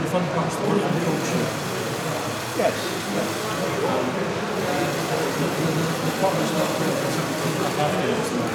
the fun part's the work of the culture. Yes. The partner's not really something afterwards.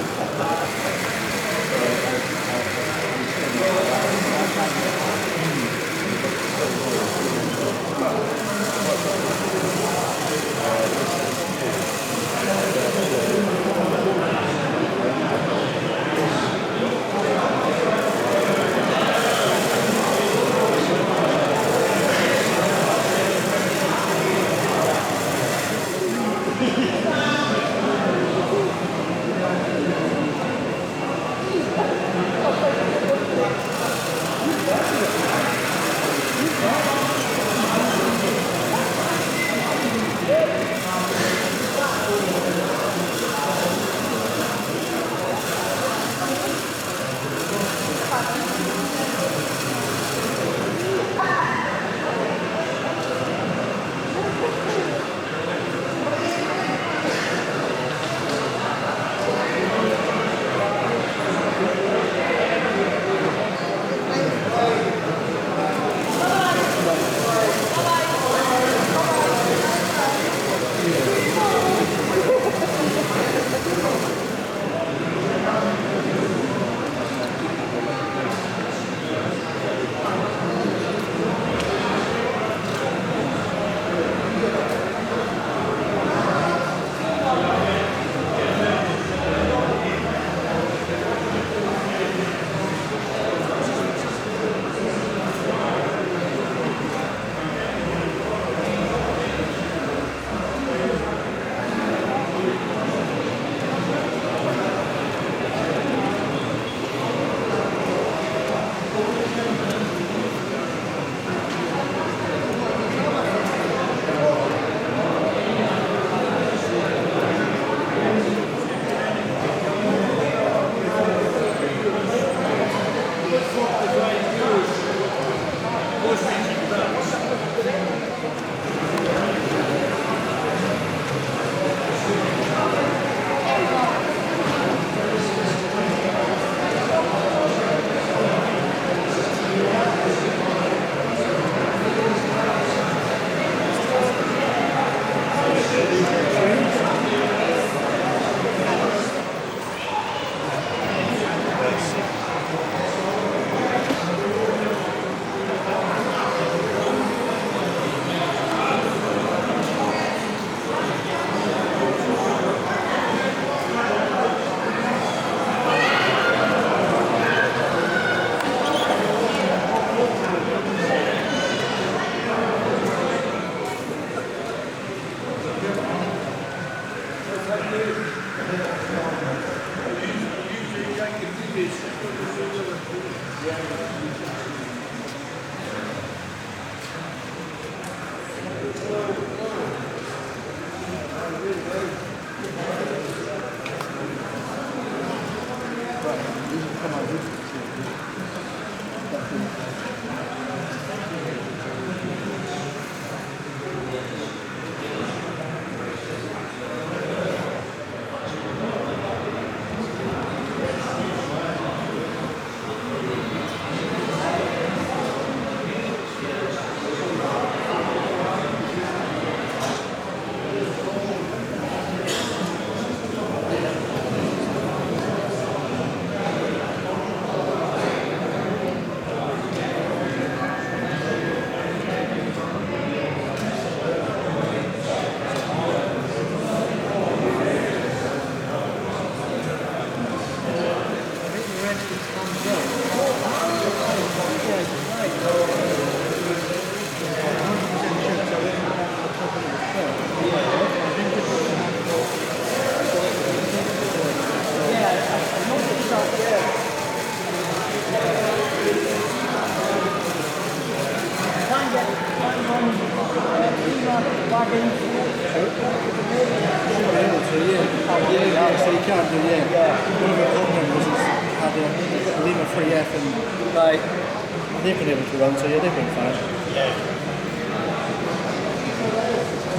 They've been able to run, so yeah, they've been fine. Yeah.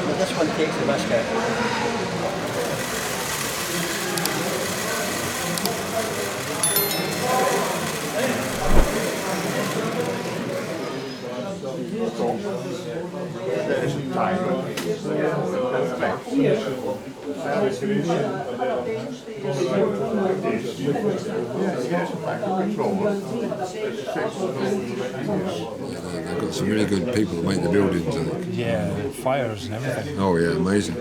But this one takes the risk out. top. There is a timer. That's back. They've got some really good people that make the buildings, I think. Yeah, fires and everything. Oh yeah, amazing.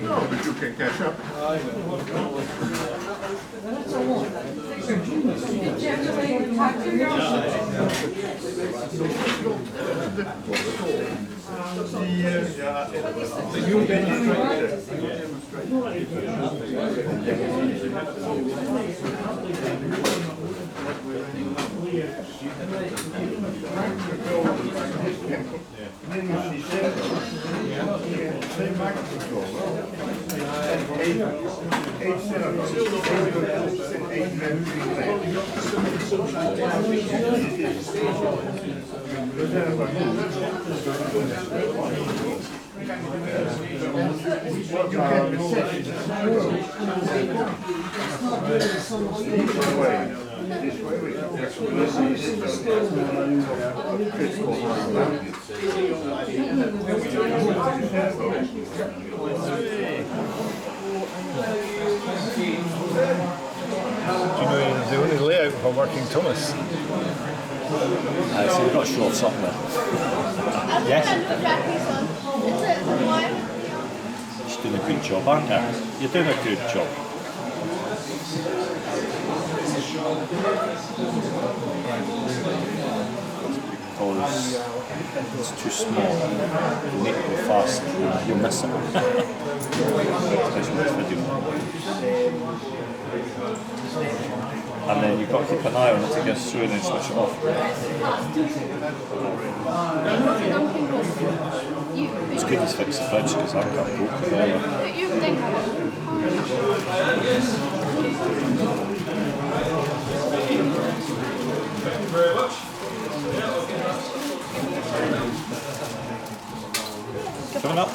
No, but you can catch up. The new demonstrator. Do you know the only layout of a working Thomas? So you've got to show off something there. Yes. You're doing a good job, aren't you? You're doing a good job. Because it's too small. You need to go fast. You'll miss it. Especially with this video. And then you've got to keep an eye on it to get through and then switch it off. It's good to fix the fridge because I can't go forever. Thank you very much. Coming up.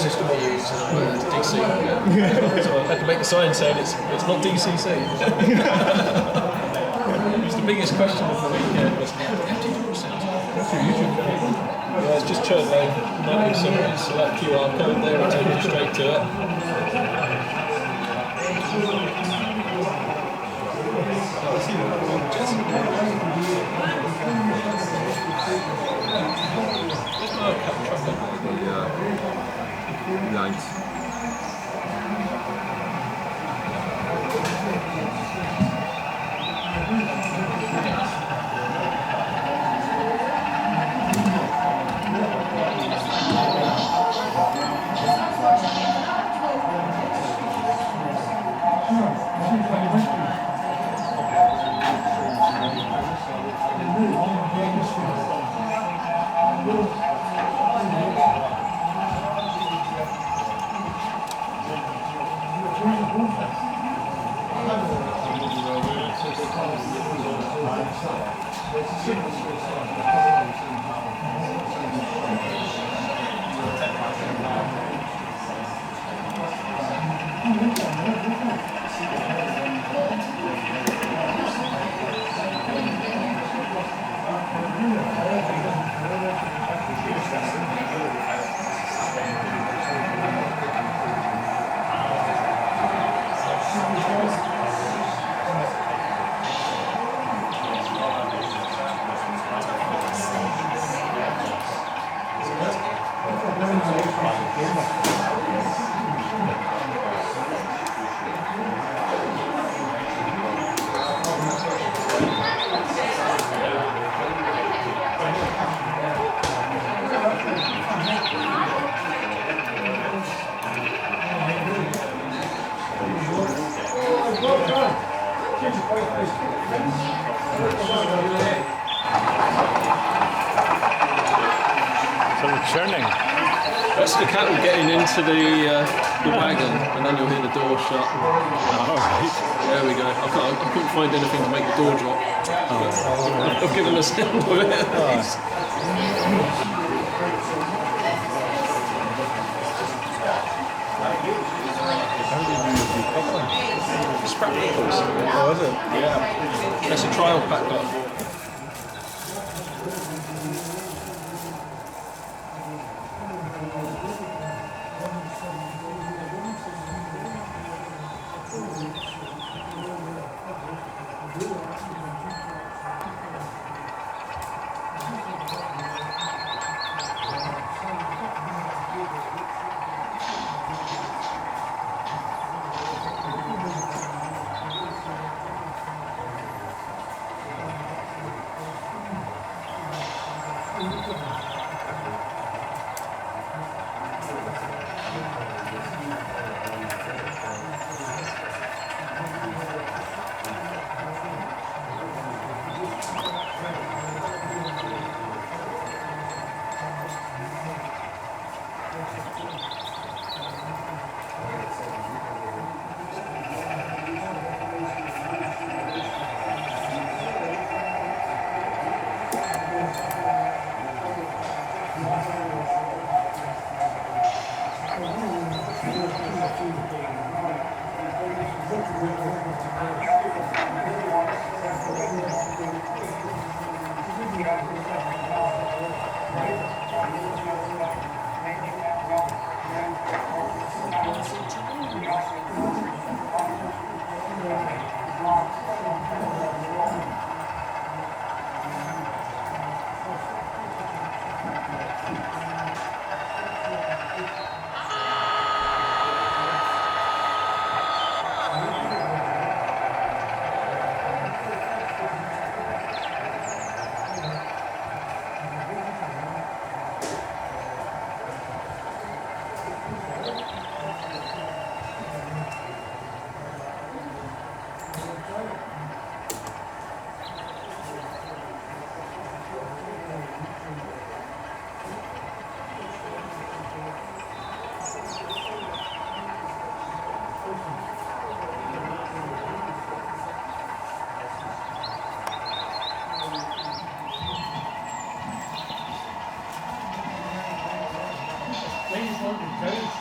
system we use, DC. So I had to make the sign saying it's not DCC. It was the biggest question of the weekend was, how do you do a sound? What's your YouTube channel? Yeah, it's just Churn Lane, 1970s, so that QR code there will take you straight to it. Lights. Churning. That's the cattle getting into the wagon, and then you'll hear the door shut. There we go. I couldn't find anything to make the door drop. I've given a sound of it at least. Scrap nickels. Oh, is it? Yeah. That's a trial pack that I bought. Things like the